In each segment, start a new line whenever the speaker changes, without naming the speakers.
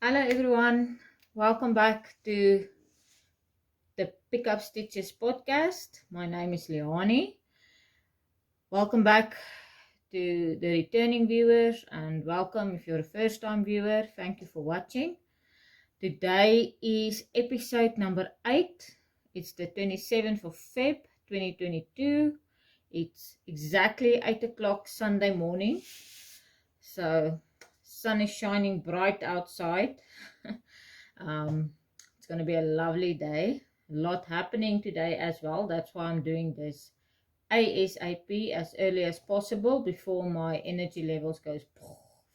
Hello everyone, welcome back to the Pick Up Stitches podcast. My name is Leanie. Welcome back to the returning viewers and welcome if you're a first time viewer. Thank you for watching. Today is episode number 8. It's the 27th of Feb 2022. It's exactly 8 o'clock Sunday morning. So sun is shining bright outside. It's going to be a lovely day. A lot happening today as well. That's why I'm doing this ASAP as early as possible before my energy levels goes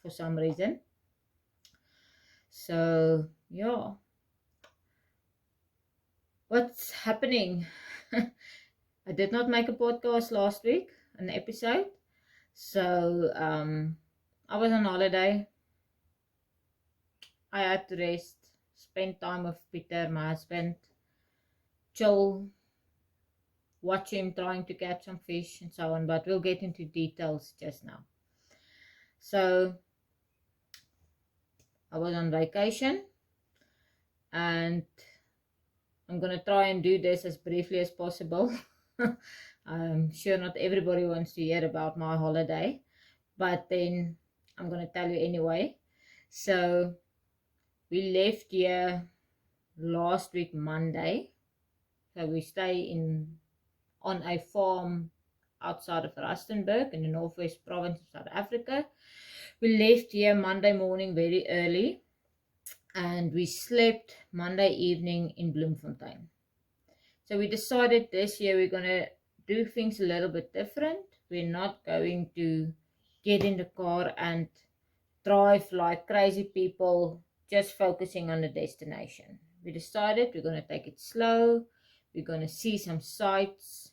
for some reason. So yeah, what's happening? I did not make a podcast last week, an episode. So I was on holiday. I had to rest, spend time with Peter, my husband, chill, watch him trying to catch some fish and so on, but we'll get into details just now. So I was on vacation and I'm going to try and do this as briefly as possible. I'm sure not everybody wants to hear about my holiday, but then I'm going to tell you anyway. So we left here last week Monday. So we stay on a farm outside of Rustenburg in the northwest province of South Africa. We left here Monday morning very early and we slept Monday evening in Bloemfontein. So we decided this year we're going to do things a little bit different. We're not going to get in the car and drive like crazy people, just focusing on the destination. We decided we're going to take it slow. We're going to see some sights,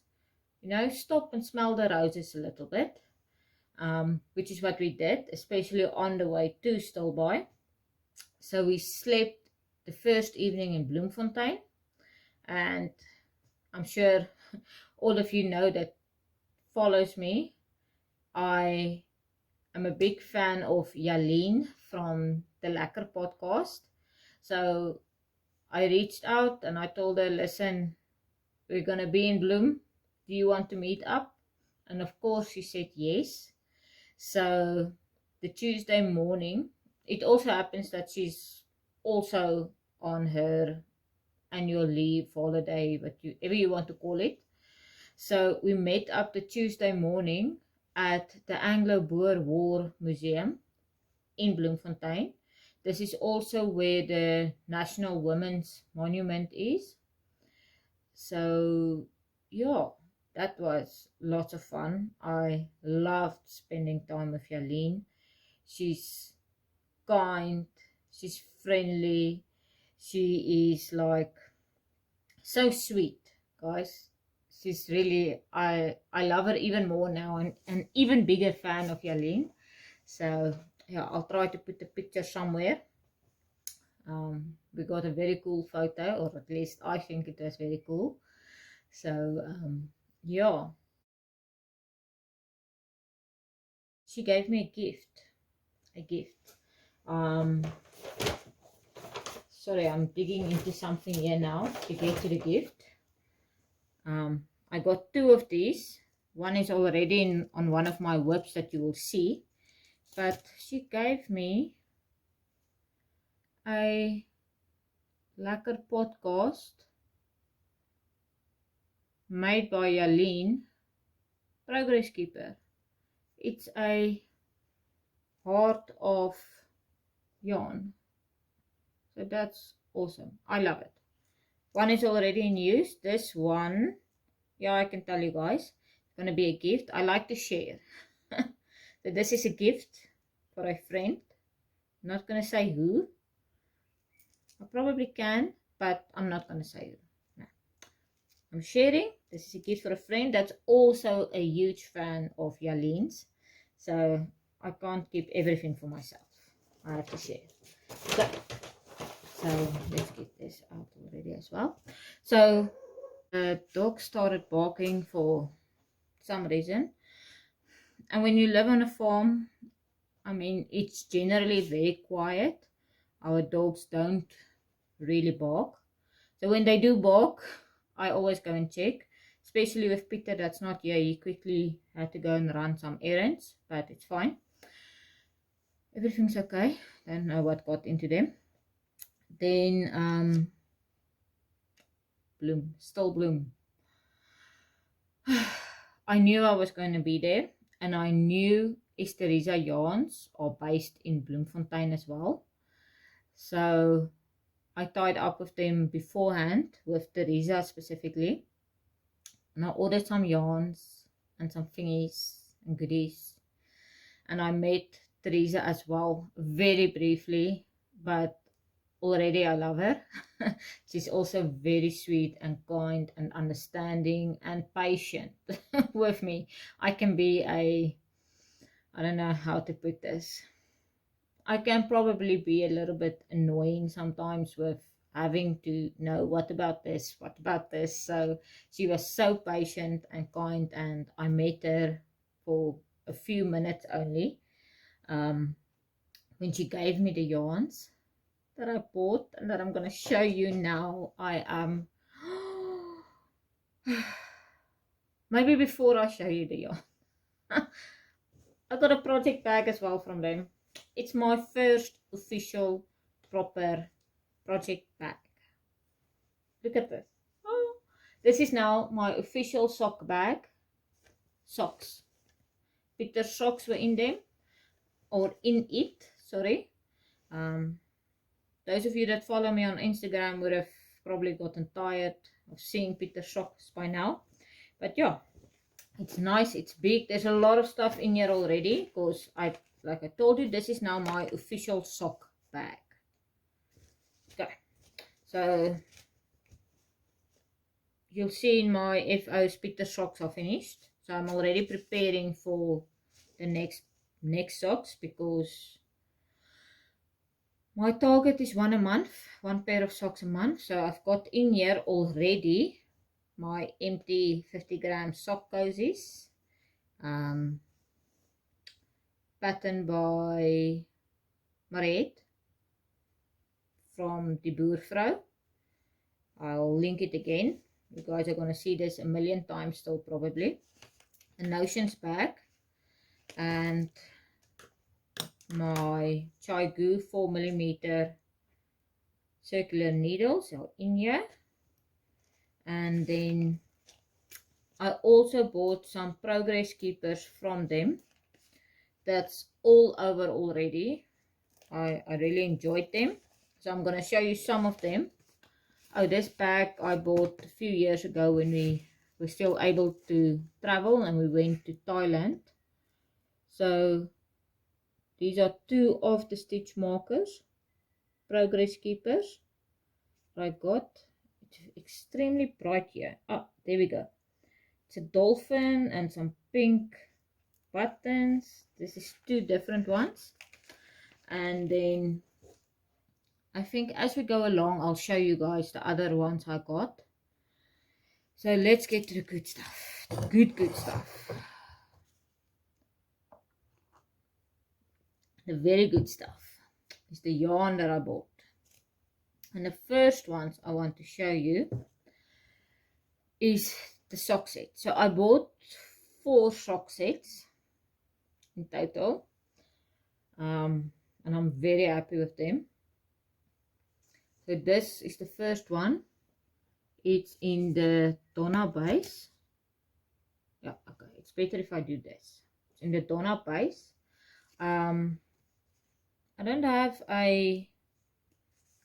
stop and smell the roses a little bit, which is what we did, especially on the way to Stilbaai. So we slept the first evening in Bloemfontein, and I'm sure all of you know that follows me. I am a big fan of Jalene from the Lekker Podcast. So I reached out and I told her, listen, we're going to be in Bloem. Do you want to meet up? And of course she said yes. So the Tuesday morning, it also happens that she's also on her annual leave, holiday, whatever you want to call it. So we met up the Tuesday morning at the Anglo-Boer War Museum in Bloemfontein. This is also where the National Women's Monument is. So yeah, that was lots of fun. I loved spending time with Jalene. She's kind, she's friendly, she is like so sweet, guys. She's really, I love her even more now, and an even bigger fan of Jalene. So yeah, I'll try to put the picture somewhere. We got a very cool photo, or at least I think it was very cool. So yeah, she gave me a gift. Sorry, I'm digging into something here now to get to the gift. I got 2 of these. One is already on one of my whips that you will see, but she gave me a Lekker Podcast made by Jalene Progress Keeper. It's a heart of yarn. So that's awesome. I love it. One is already in use. This one, yeah, I can tell you guys, it's going to be a gift. I like to share. So this is a gift for a friend. I'm not going to say who. I probably can, but I'm not going to say who. No. I'm sharing. This is a gift for a friend that's also a huge fan of Jalene's. So I can't keep everything for myself. I have to share. So let's get this out already as well. So the dog started barking for some reason. And when you live on a farm, I mean, it's generally very quiet. our dogs don't really bark. So when they do bark, I always go and check. Especially with Peter that's not here. He quickly had to go and run some errands, but it's fine. Everything's okay. Don't know what got into them. Then Bloom. I knew I was going to be there, and I knew Esteresa yarns are based in Bloemfontein as well. So I tied up with them beforehand, with Teresa specifically. And I ordered some yarns and some thingies and goodies. And I met Teresa as well, very briefly, but already I love her. She's also very sweet and kind and understanding and patient with me. I can be I don't know how to put this. I can probably be a little bit annoying sometimes with having to know what about this. So she was so patient and kind, and I met her for a few minutes only. When she gave me the yarns that I bought and that I'm going to show you now, I am maybe before I show you the yarn, I got a project bag as well from them. It's my first official proper project bag. Look at this. Oh, this is now my official sock bag. Socks. Peter's socks were in them, or in it, sorry. Those of you that follow me on Instagram would have probably gotten tired of seeing Peter's socks by now. But yeah, it's nice, it's big. There's a lot of stuff in here already, because like I told you, this is now my official sock bag. Okay, so you'll see in my FOs, Peter's socks are finished. So I'm already preparing for the next socks, because my target is one a month, one pair of socks a month. So I've got in here already my empty 50-gram sock cozies, patterned by Mariette from Die Boervrou. I'll link it again. You guys are going to see this a million times still probably. A Notions bag, and my Chai-Gu 4mm circular needles are in here. And then I also bought some progress keepers from them. That's all over already. I really enjoyed them, so I'm going to show you some of them. Oh, this bag I bought a few years ago when we were still able to travel and we went to Thailand. So these are two of the stitch markers, progress keepers I got. It's extremely bright here. Oh, there we go. It's a dolphin and some pink buttons. This is two different ones. And then I think as we go along, I'll show you guys the other ones I got. So let's get to the good stuff. The good stuff. The very good stuff is the yarn that I bought. And the first ones I want to show you is the sock set. So I bought 4 sock sets in total. And I'm very happy with them. So this is the first one. It's in the Donna base. Yeah, okay. It's better if I do this. It's in the Donna base. I don't have a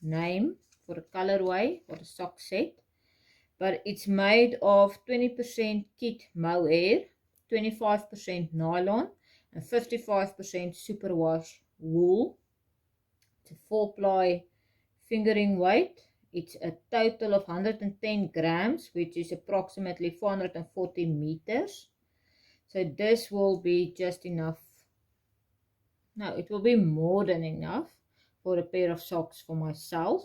name for the colorway for the sock set, but it's made of 20% kit mohair, 25% nylon, and 55% superwash wool. It's a 4-ply fingering weight. It's a total of 110 grams, which is approximately 440 meters. So this will be just enough. No, it will be more than enough for a pair of socks for myself.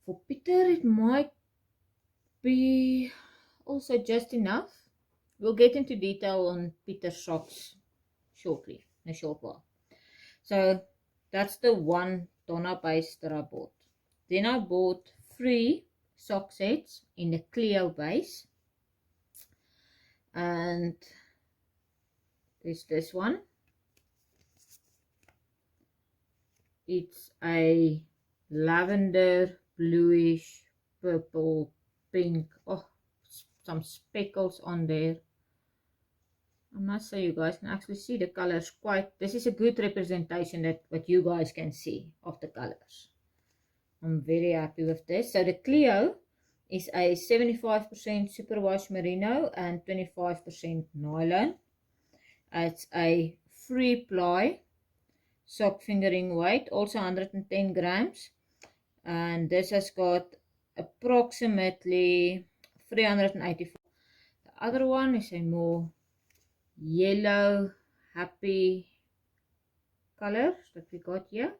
For Peter, it might be also just enough. We'll get into detail on Peter's socks shortly, in a short while. So that's the one Donna base that I bought. Then I bought 3 sock sets in the Clio base. And there's this one. It's a lavender, bluish, purple, pink. Oh, some speckles on there. I must say you guys can actually see the colors quite. This is a good representation that what you guys can see of the colors. I'm very happy with this. So the Clio is a 75% superwash merino and 25% nylon. It's a 3-ply sock fingering weight, also 110 grams. And this has got approximately 384. The other one is a more yellow, happy color that we got here.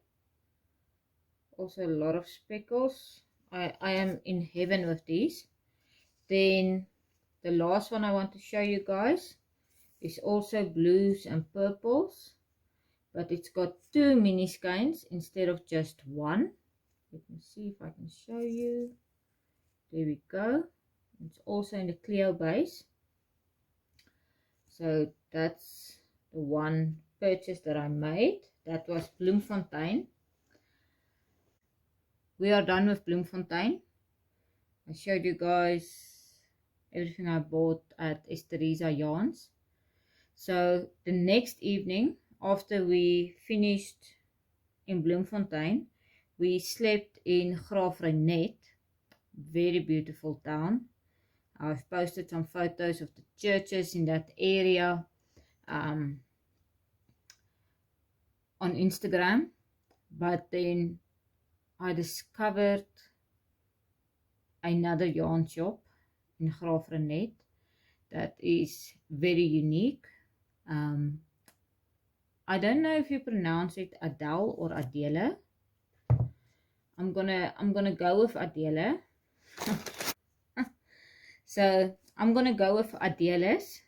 Also a lot of speckles. I am in heaven with these. Then the last one I want to show you guys is also blues and purples, but it's got 2 mini skeins instead of just 1. Let me see if I can show you. There we go. It's also in the Clio base. So that's the one purchase that I made. That was Bloemfontein. We are done with Bloemfontein. I showed you guys everything I bought at Esteresa yarns. So the next evening, after we finished in Bloemfontein, we slept in Graaff-Reinet. Very beautiful town. I've posted some photos of the churches in that area on Instagram. But then I discovered another yarn shop in Graaff-Reinet that is very unique. I don't know if you pronounce it Adele or Adele. I'm gonna go with Adele. So I'm gonna go with Adele's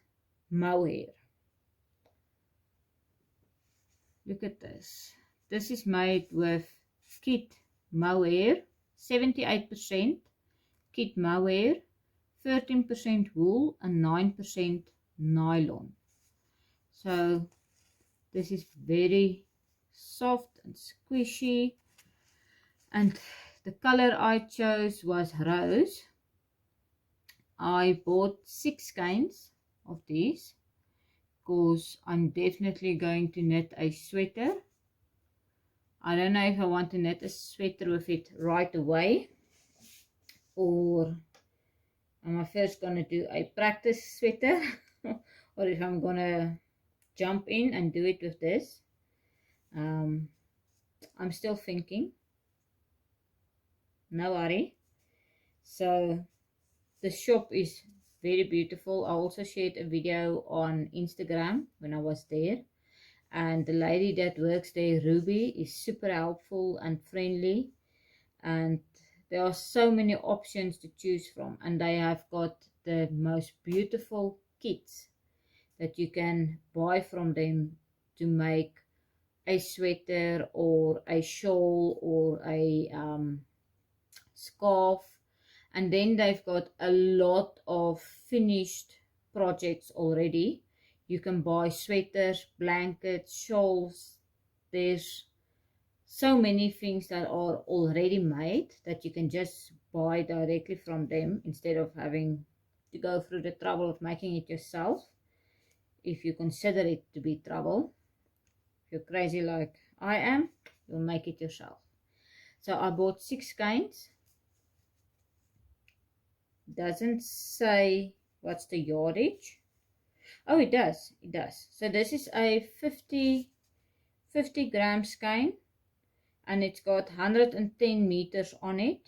Mohair. Look at this. This is made with kit Mohair, 78% kit Mohair, 13% wool and 9% nylon. So this is very soft and squishy, and the color I chose was rose. I bought 6 skeins of these because I'm definitely going to knit a sweater. I don't know if I want to knit a sweater with it right away, or am I first going to do a practice sweater or if I'm going to jump in and do it with this. I'm still thinking. No worry. So the shop is very beautiful. I also shared a video on Instagram when I was there. And the lady that works there, Ruby, is super helpful and friendly. And there are so many options to choose from. And they have got the most beautiful kits that you can buy from them to make a sweater or a shawl or a scarf. And then they've got a lot of finished projects already. You can buy sweaters, blankets, shawls. There's so many things that are already made that you can just buy directly from them instead of having to go through the trouble of making it yourself. If you consider it to be trouble, if you're crazy like I am, you'll make it yourself. So I bought 6 skeins. Doesn't say what's the yardage. Oh, it does. It does. So this is a 50 gram skein, and it's got 110 meters on it.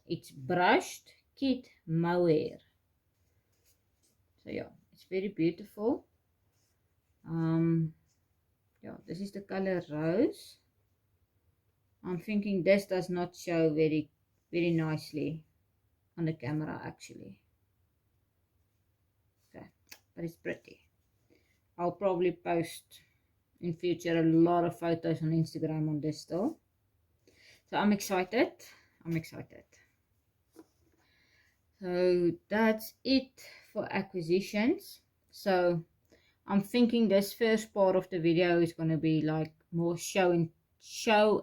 It's brushed kit Mohair. So yeah, it's very beautiful. Yeah, this is the color rose. I'm thinking this does not show very nicely on the camera actually. Okay, but it's pretty. I'll probably post in future a lot of photos on Instagram on this still. So I'm excited. So that's it for acquisitions. So I'm thinking this first part of the video is going to be like more show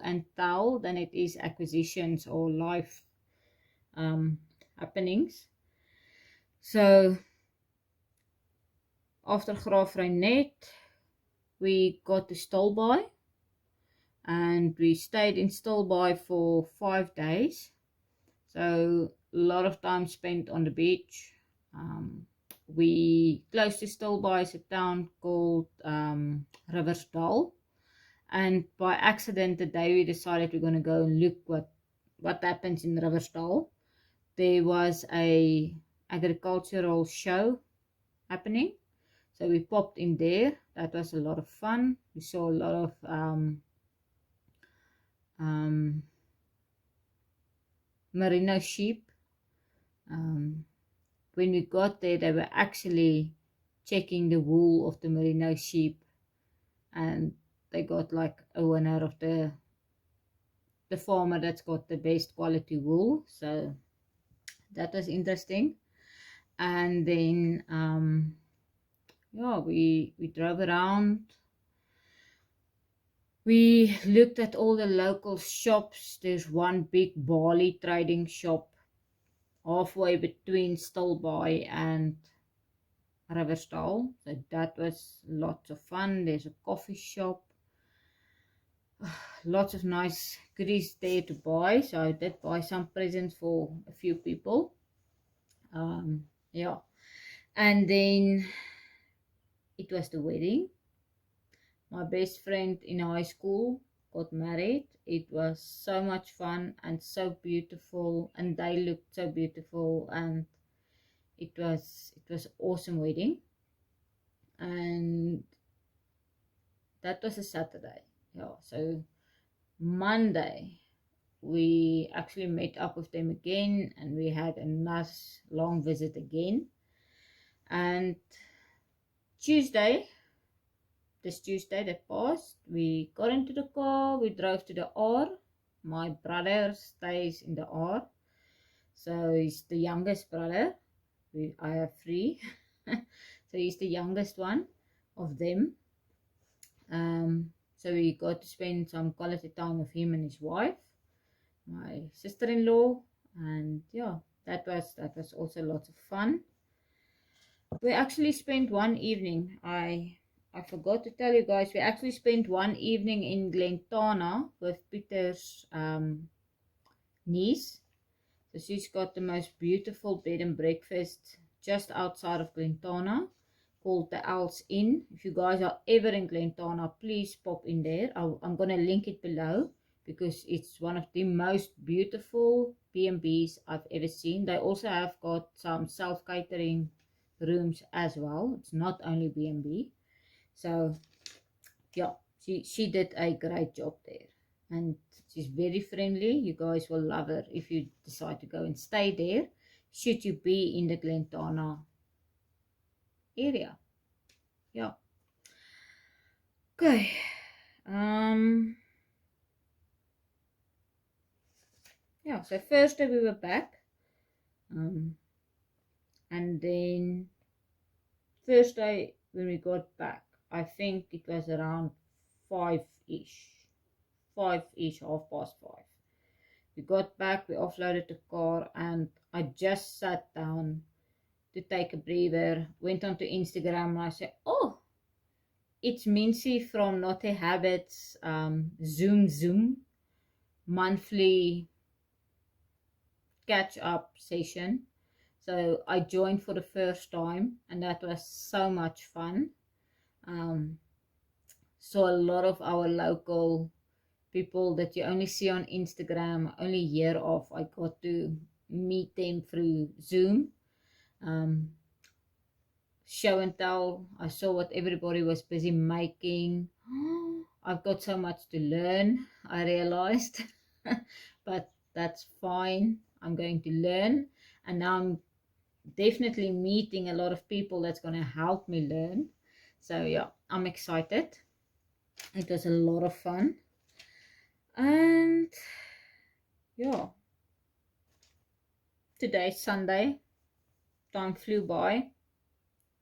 and tell than it is acquisitions or live happenings. So after Graaff-Reinet, we got to Stilbaai, and we stayed in Stilbaai for 5 days. So a lot of time spent on the beach. We close to Stilbaai is a town called Riversdal, and by accident the day we decided we're going to go and look what happens in Riversdal, there was a agricultural show happening. So we popped in there. That was a lot of fun. We saw a lot of merino sheep. When we got there, they were actually checking the wool of the merino sheep, and they got like a winner of the farmer that's got the best quality wool. So that was interesting. And then yeah, we drove around. We looked at all the local shops. There's one big barley trading shop halfway between Stilbaai and Riversdal. So that was lots of fun. There's a coffee shop. Lots of nice goodies there to buy. So I did buy some presents for a few people. Yeah. And then it was the wedding. My best friend in high school got married. It was so much fun and so beautiful, and they looked so beautiful, and it was awesome wedding. And that was a Saturday. Yeah, so Monday we actually met up with them again, and we had a nice long visit again. And this Tuesday that passed, we got into the car, we drove to the R. My brother stays in the R, so he's the youngest brother. I have 3, so he's the youngest one of them. So we got to spend some quality time with him and his wife, my sister-in-law, and yeah, that was also lots of fun. We actually spent one evening, I forgot to tell you guys, we actually spent one evening in Glentana with Peter's niece. So she's got the most beautiful bed and breakfast just outside of Glentana called the Owls Inn. If you guys are ever in Glentana, please pop in there. I'm going to link it below because it's one of the most beautiful B&Bs I've ever seen. They also have got some self-catering rooms as well. It's not only B&B. So yeah, she did a great job there, and she's very friendly. You guys will love her if you decide to go and stay there, should you be in the Glentana area. Yeah. Okay. Yeah, so first day we were back, and then first day when we got back, I think it was around 5-ish, 5:30. We got back, we offloaded the car, and I just sat down to take a breather, went onto Instagram, and I said, oh, it's Miensie from Knotty Habit's Zoom-Zoem monthly catch-up session. So I joined for the first time, and that was so much fun. So a lot of our local people that you only see on Instagram, only hear of, I got to meet them through Zoom. Show and tell, I saw what everybody was busy making. I've got so much to learn, I realized. But that's fine, I'm going to learn, and now I'm definitely meeting a lot of people that's going to help me learn. So yeah, I'm excited. It was a lot of fun. And yeah, today's Sunday. Time flew by.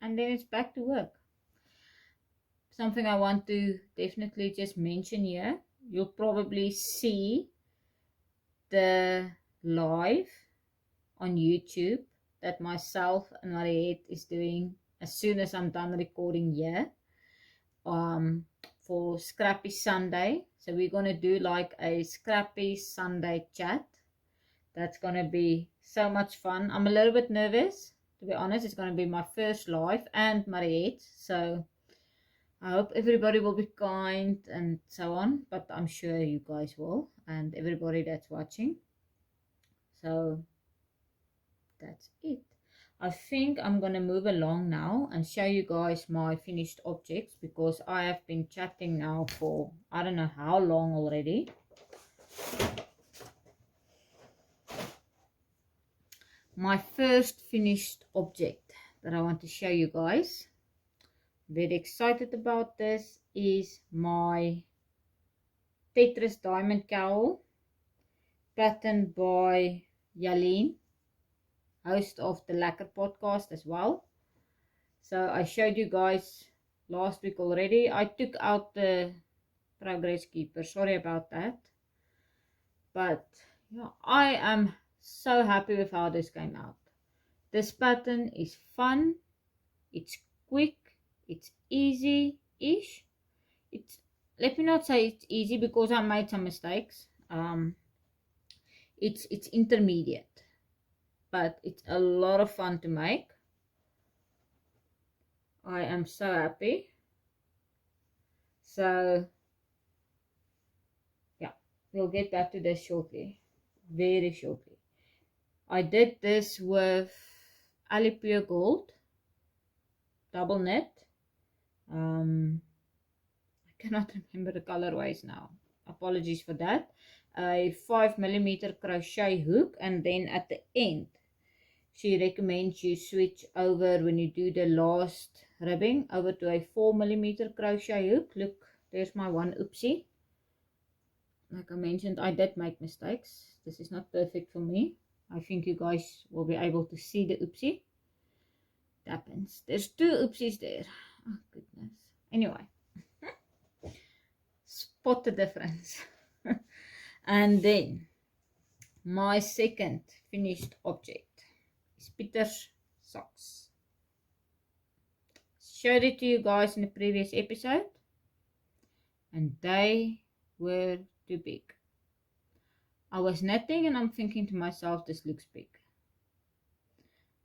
And then it's back to work. Something I want to definitely just mention here. You'll probably see the live on YouTube that myself and Mariette is doing as soon as I'm done recording here. For Scrappy Sunday. So we're going to do like a Scrappy Sunday chat. That's going to be so much fun. I'm a little bit nervous, to be honest. It's going to be my first live and Mariette. So I hope everybody will be kind and so on. But I'm sure you guys will. And everybody that's watching. So that's it. I think I'm going to move along now and show you guys my finished objects, because I have been chatting now for I don't know how long already. My first finished object that I want to show you guys, very excited about this, is my Tetris diamond cowl, patterned by Jalene, host of the Lekker Podcast as well. So I showed you guys last week already. I took out the progress keeper, sorry about that. But yeah, I am so happy with how this came out. This pattern is fun, it's quick, it's easy-ish. Let me not say it's easy, because I made some mistakes. It's intermediate. But it's a lot of fun to make. I am so happy. So yeah, we'll get back to this shortly, very shortly. I did this with Pure Gold double knit. I cannot remember the colorways now, apologies for that. A 5mm crochet hook, and then at the end she recommends you switch over when you do the last ribbing over to a 4mm crochet hook. Look, there's my one oopsie. Like I mentioned, I did make mistakes. This is not perfect for me. I think you guys will be able to see the oopsie. It happens. There's two oopsies there. Oh goodness. Anyway, spot the difference. And then my second finished object is Peter's socks. Showed it to you guys in the previous episode, and they were too big. I was knitting and I'm thinking to myself, this looks big.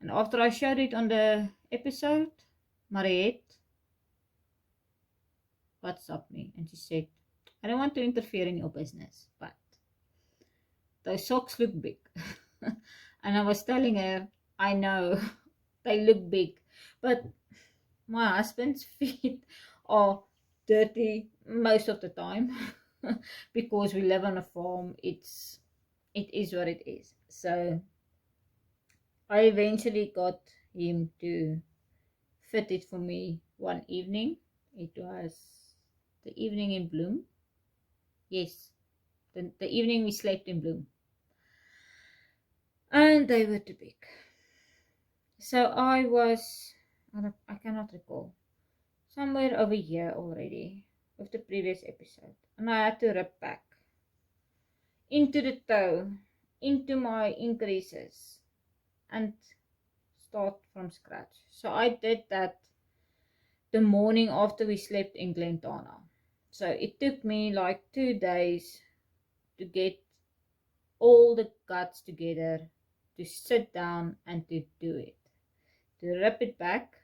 And after I showed it on the episode, Mariette WhatsApped me and she said, I don't want to interfere in your business, but those socks look big. And I was telling her, I know they look big, but my husband's feet are dirty most of the time because we live on a farm. It is what it is. So I eventually got him to fit it for me one evening. It was the evening in Bloom. Yes, the evening we slept in Bloom. And they were too big. So I cannot recall, somewhere over here already with the previous episode. And I had to rip back into the toe, into my increases, and start from scratch. So I did that the morning after we slept in Glentana. So it took me like 2 days to get all the cuts together, to sit down and to do it, to rip it back.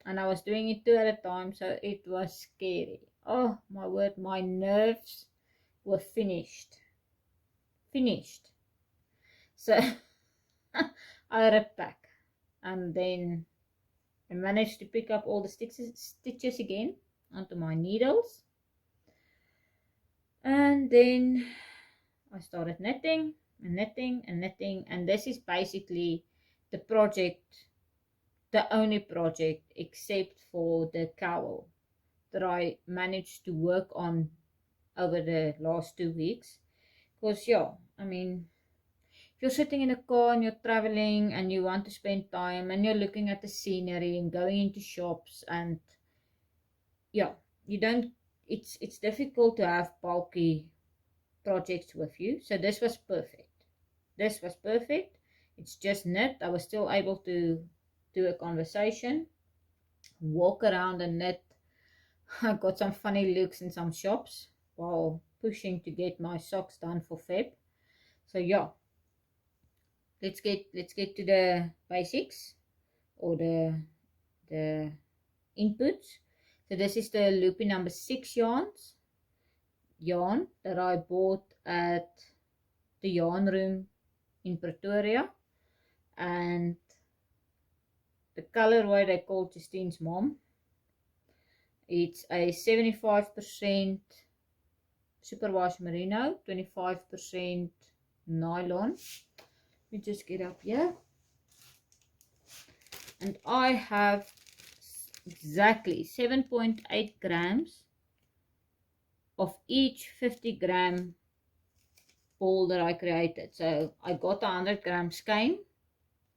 And I was doing it 2 at a time, so it was scary. Oh my word, my nerves were finished. So I ripped back, and then I managed to pick up all the stitches again onto my needles. And then I started knitting and knitting and knitting, and this is basically the project, the only project except for the cowl. that I managed to work on over the last 2 weeks. Because, yeah, I mean, if you're sitting in a car and you're traveling and you want to spend time and you're looking at the scenery and going into shops, and yeah, you don't, it's difficult to have bulky projects with you. So this was perfect. This was perfect. It's just knit. I was still able to do a conversation, walk around and knit. I got some funny looks in some shops while pushing to get my socks done for Feb. So yeah, let's get to the basics, or the inputs. So this is the loopy number 6 yarn that I bought at the yarn room in Pretoria, and the colorway they call Justine's Mom. It's a 75% superwash merino, 25% nylon. Let me just get up here. And I have exactly 7.8 grams of each 50-gram ball that I created. So I got a 100-gram skein.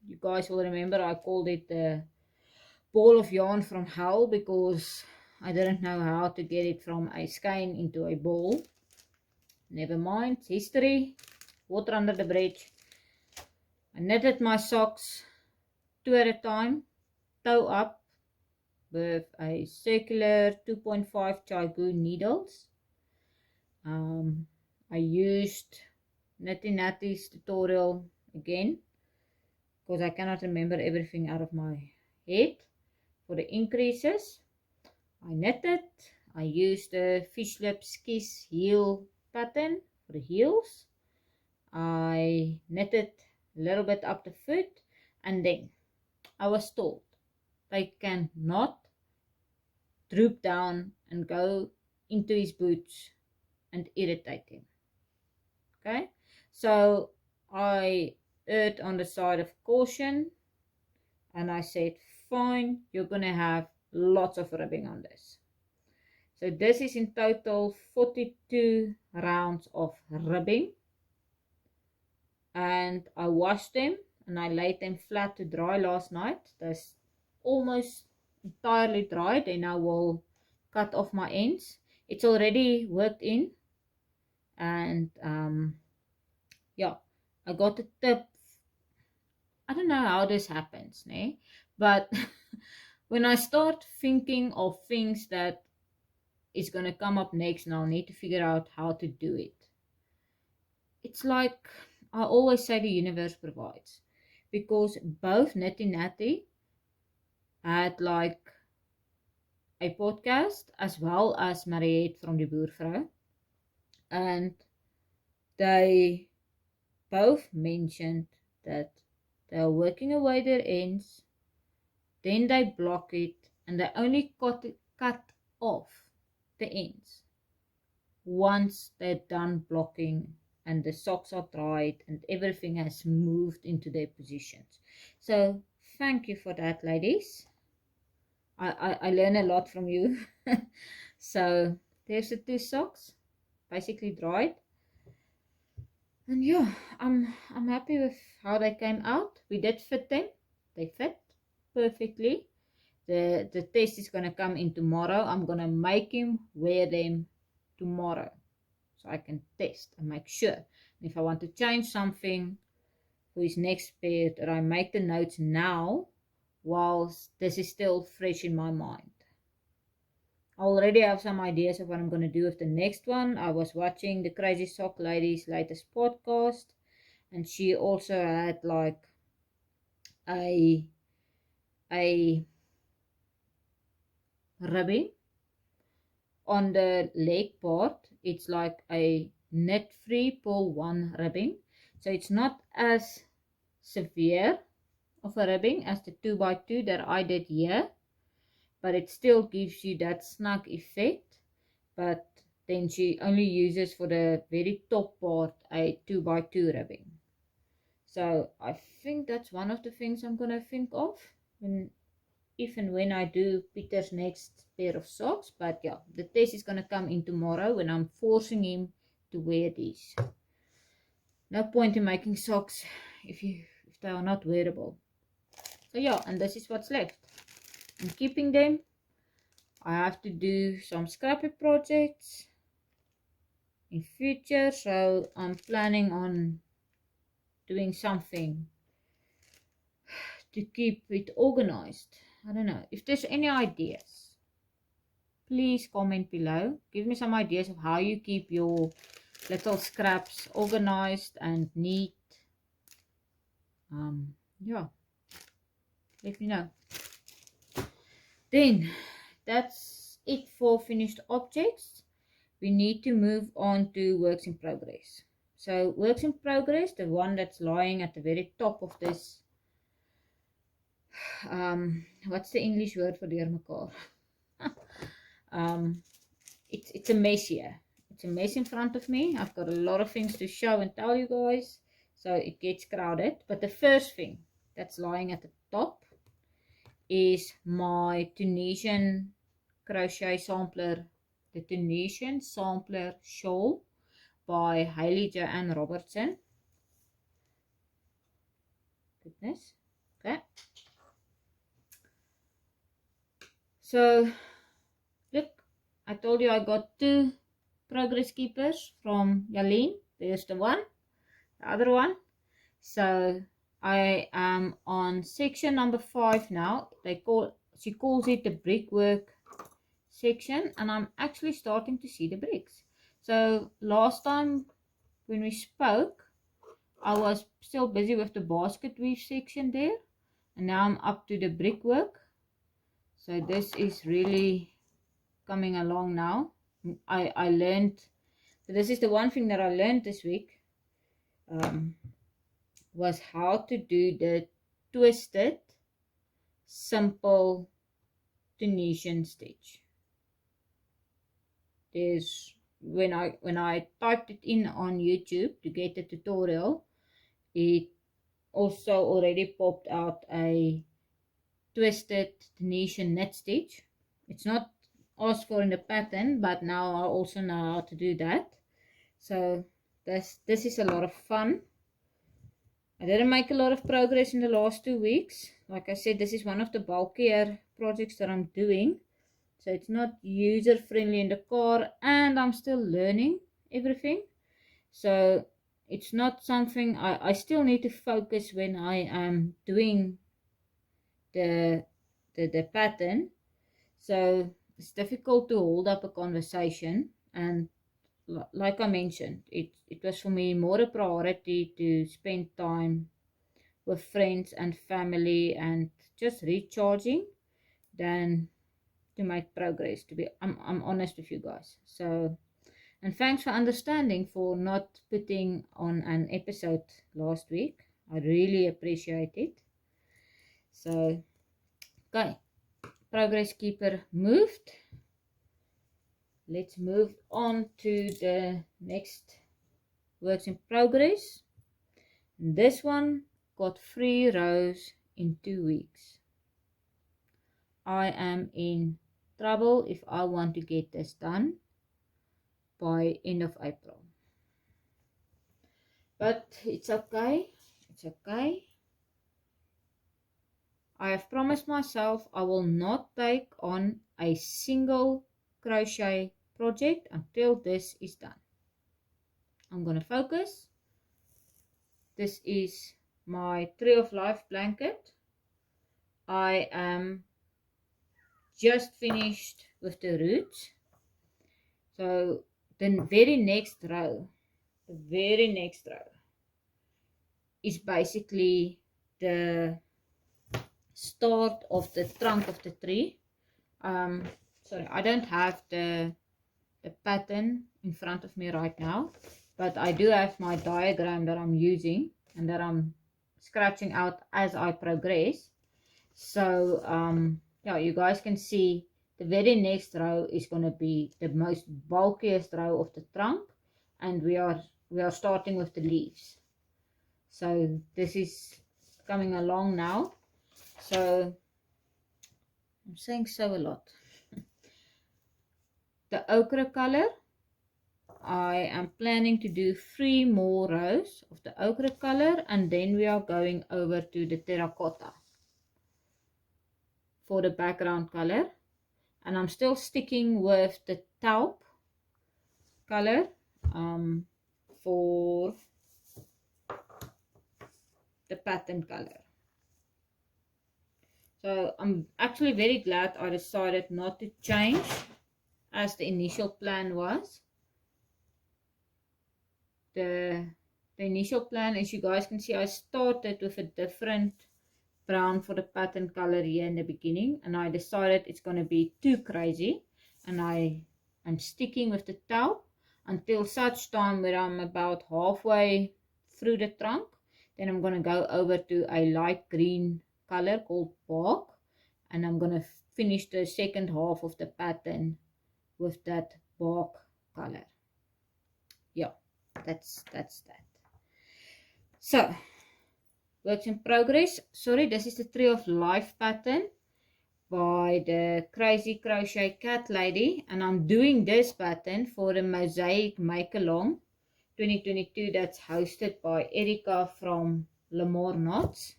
You guys will remember I called it the ball of yarn from hell, because I didn't know how to get it from a skein into a ball. Never mind, it's history. Water under the bridge. I knitted my socks 2 at a time, toe up, with a circular 2.5 Chaigu needles. I used Knitty Natty's tutorial again, because I cannot remember everything out of my head. For the increases, I knitted. I used the fish lips kiss heel pattern for the heels. I knitted a little bit up the foot, and then I was told they cannot droop down and go into his boots and irritate him. Okay, so I erred on the side of caution, and I said, fine, you're gonna have lots of ribbing on this. So this is in total 42 rounds of ribbing, and I washed them and I laid them flat to dry last night. That's almost entirely dried, and I will cut off my ends. It's already worked in, and yeah, I got the tip. I don't know how this happens, but when I start thinking of things that is going to come up next, and I'll need to figure out how to do it, it's like I always say, the universe provides, because both Knitty Natty had like a podcast, as well as Mariette from Die Boervrou, and they both mentioned that they are working away their ends, then they block it, and they only cut off the ends once they're done blocking and the socks are dried and everything has moved into their positions. So thank you for that, ladies. I learn a lot from you. So there's the 2 socks, basically dried. And yeah, I'm happy with how they came out. We did fit them. They fit perfectly. The test is going to come in tomorrow. I'm going to make him wear them tomorrow, so I can test and make sure. And if I want to change something for his next pair, that I make the notes now, whilst this is still fresh in my mind. I already have some ideas of what I'm going to do with the next one. I was watching the Crazy Sock Lady's latest podcast, and she also had like a ribbing on the leg part. It's like a knit free pull 1 ribbing, so it's not as severe of a ribbing as the 2x2 that I did here, but it still gives you that snug effect. But then she only uses for the very top part a 2x2 ribbing. So I think that's one of the things I'm gonna think of when if and when I do Peter's next pair of socks. But yeah, the test is going to come in tomorrow when I'm forcing him to wear these. No point in making socks if they are not wearable. So yeah, and this is what's left. I'm keeping them. I have to do some scrappy projects in future, so I'm planning on doing something to keep it organized. I don't know. If there's any ideas, please comment below. Give me some ideas of how you keep your little scraps organized and neat. Yeah, let me know. Then that's it for finished objects. We need to move on to works in progress. So works in progress, the one that's lying at the very top of this, what's the English word for deurmekaar? It's a mess here. It's a mess in front of me. I've got a lot of things to show and tell you guys, so it gets crowded. But the first thing that's lying at the top is my Tunisian crochet sampler, the Tunisian sampler shawl by Hayley, Joanne Robertson. Goodness. Okay. So, look, I told you I got 2 progress keepers from Jalene. There's the one, the other one. So, I am on section number 5 now. She calls it the brickwork section, and I'm actually starting to see the bricks. So last time when we spoke, I was still busy with the basket weave section there, and now I'm up to the brickwork. So this is really coming along now. I learned, so this is the one thing that I learned this week, was how to do the twisted simple Tunisian stitch. There's when I typed it in on YouTube to get the tutorial, it also already popped out a twisted Tunisian knit stitch. It's not asked for in the pattern, but now I also know how to do that. So this is a lot of fun. I didn't make a lot of progress in the last 2 weeks. Like I said, this is one of the bulkier projects that I'm doing. So it's not user friendly in the car, and I'm still learning everything. So it's not something I still need to focus when I am doing the pattern. So it's difficult to hold up a conversation, and like I mentioned, it was for me more a priority to spend time with friends and family and just recharging than to make progress. I'm honest with you guys. So, and thanks for understanding for not putting on an episode last week. I really appreciate it. So, okay, progress keeper moved. Let's move on to the next works in progress. This one got 3 rows in 2 weeks. I am in trouble if I want to get this done by end of April. But it's okay. It's okay. I have promised myself I will not take on a single crochet project until this is done. I'm going to focus. This is my Tree of Life blanket. I am just finished with the roots. So the very next row is basically the start of the trunk of the tree. Sorry, I don't have the pattern in front of me right now, but I do have my diagram that I'm using and that I'm scratching out as I progress. So yeah, you guys can see the very next row is going to be the most bulkiest row of the trunk, and we are starting with the leaves. So this is coming along now. So I'm saying so a lot. The ochre color, I am planning to do 3 more rows of the ochre color, and then we are going over to the terracotta for the background color. And I'm still sticking with the taupe color for the pattern color. So I'm actually very glad I decided not to change as the initial plan was. The initial plan, as you guys can see, I started with a different brown for the pattern color here in the beginning, and I decided it's going to be too crazy, and I am sticking with the taupe until such time where I'm about halfway through the trunk. Then I'm going to go over to a light green color called bark, and I'm going to finish the second half of the pattern with that bark color. Yeah, that's that. So works in progress. Sorry, this is the Tree of Life pattern by the Crazy Crochet Cat Lady, and I'm doing this pattern for the Mosaic Make Along 2022 that's hosted by Erika from Lamoureknots.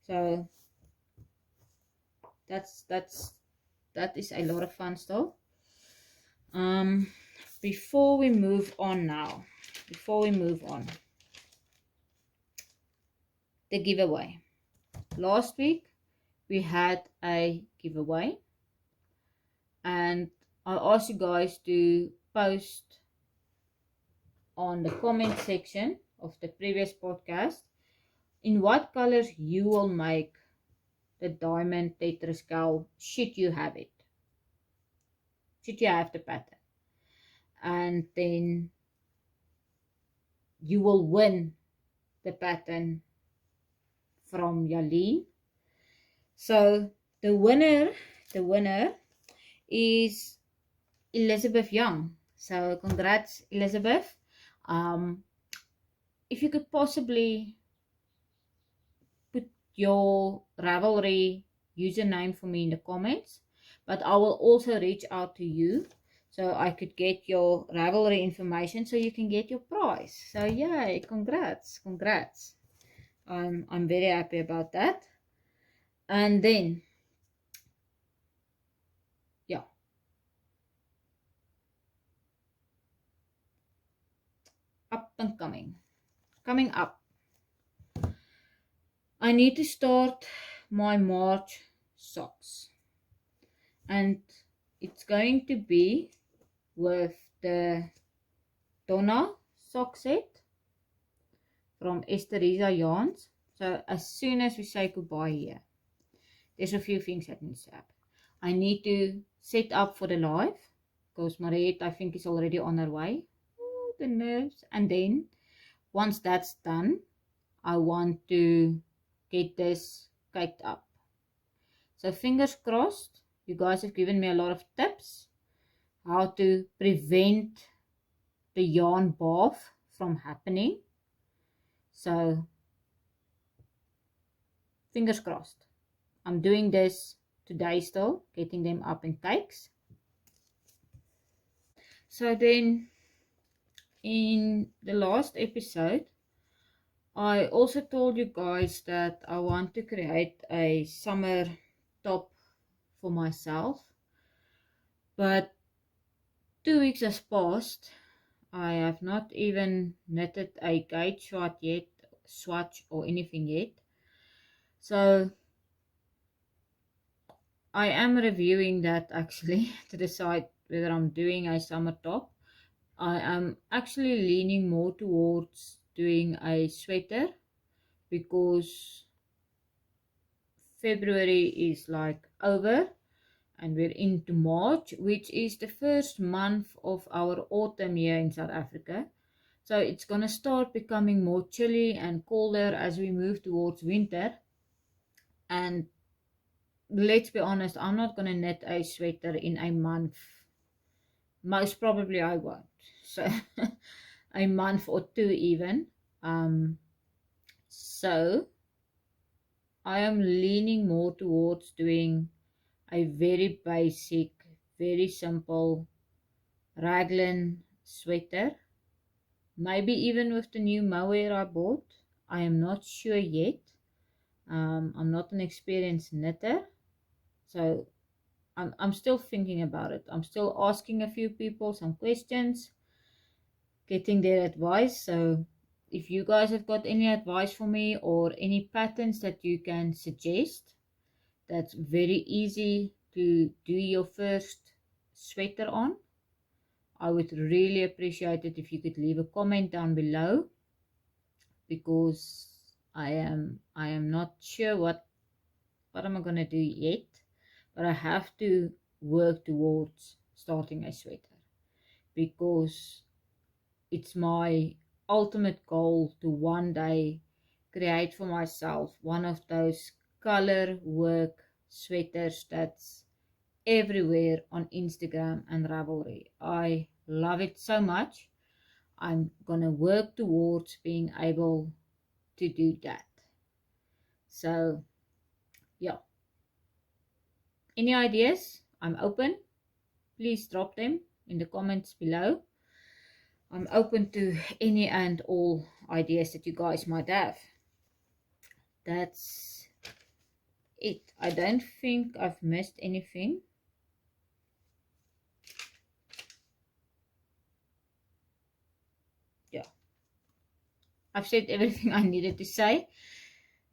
So that is a lot of fun stuff. Before we move on, the giveaway. Last week we had a giveaway, and I asked you guys to post on the comment section of the previous podcast in what colors you will make the diamond Tetris cowl should you have it, should you have the pattern, and then you will win the pattern from Jalene. So the winner is Elizabeth Young. So congrats, Elizabeth. If you could possibly put your Ravelry username for me in the comments, but I will also reach out to you so I could get your Ravelry information so you can get your prize. So yay, congrats. I'm very happy about that. And then, yeah, up and coming up, I need to start my March socks, and it's going to be with the Donna sock set from Esteresa yarns. So as soon as we say goodbye here, there's a few things that needs to happen. I need to set up for the live, because Mariette, I think, is already on her way. Oh, the nerves. And then once that's done, I want to get this caked up. So fingers crossed. You guys have given me a lot of tips how to prevent the yarn bath from happening. So fingers crossed. I'm doing this today still, getting them up in cakes. So then in the last episode, I also told you guys that I want to create a summer top for myself, but 2 weeks has passed. I have not even knitted a gauge swatch or anything yet. So I am reviewing that actually to decide whether I'm doing a summer top. I am actually leaning more towards doing a sweater, because February is like over and we're into March, which is the first month of our autumn here in South Africa. So it's going to start becoming more chilly and colder as we move towards winter. And let's be honest, I'm not going to knit a sweater in a month. Most probably I won't. So a month or two even. So I am leaning more towards doing a very basic, very simple raglan sweater. Maybe even with the new mohair I bought. I am not sure yet. I'm not an experienced knitter, so I'm still thinking about it. I'm still asking a few people some questions, getting their advice. So if you guys have got any advice for me or any patterns that you can suggest, that's very easy to do your first sweater on, I would really appreciate it if you could leave a comment down below, because I am not sure what am I going to do yet, but I have to work towards starting a sweater, because it's my ultimate goal to one day create for myself one of those color work sweaters that's everywhere on Instagram and Ravelry. I love it so much. I'm gonna work towards being able to do that. So yeah, any ideas? I'm open. Please drop them in the comments below. I'm open to any and all ideas that you guys might have. That's it. I don't think I've missed anything. Yeah, I've said everything I needed to say.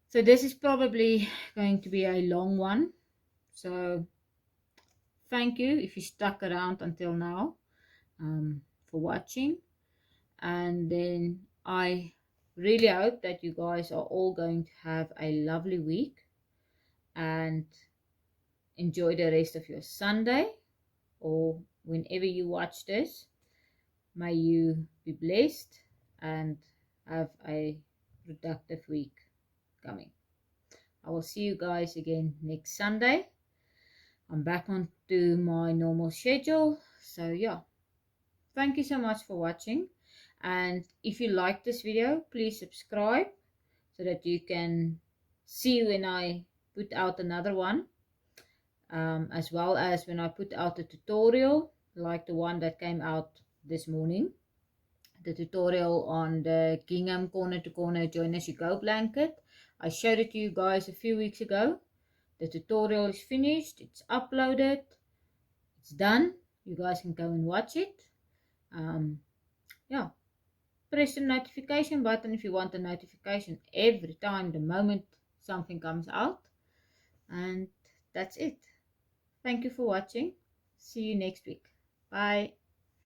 So this is probably going to be a long one. So thank you if you stuck around until now for watching. And then I really hope that you guys are all going to have a lovely week and enjoy the rest of your Sunday, or whenever you watch this. May you be blessed and have a productive week coming. I will see you guys again next Sunday. I'm back onto my normal schedule. So yeah, thank you so much for watching. And if you like this video, please subscribe so that you can see when I put out another one, as well as when I put out a tutorial like the one that came out this morning, the tutorial on the gingham corner to corner join as you go blanket. I showed it to you guys a few weeks ago. The tutorial is finished, it's uploaded, it's done. You guys can go and watch it. Yeah, press the notification button if you want a notification every time, the moment something comes out. And that's it. Thank you for watching. See you next week. Bye.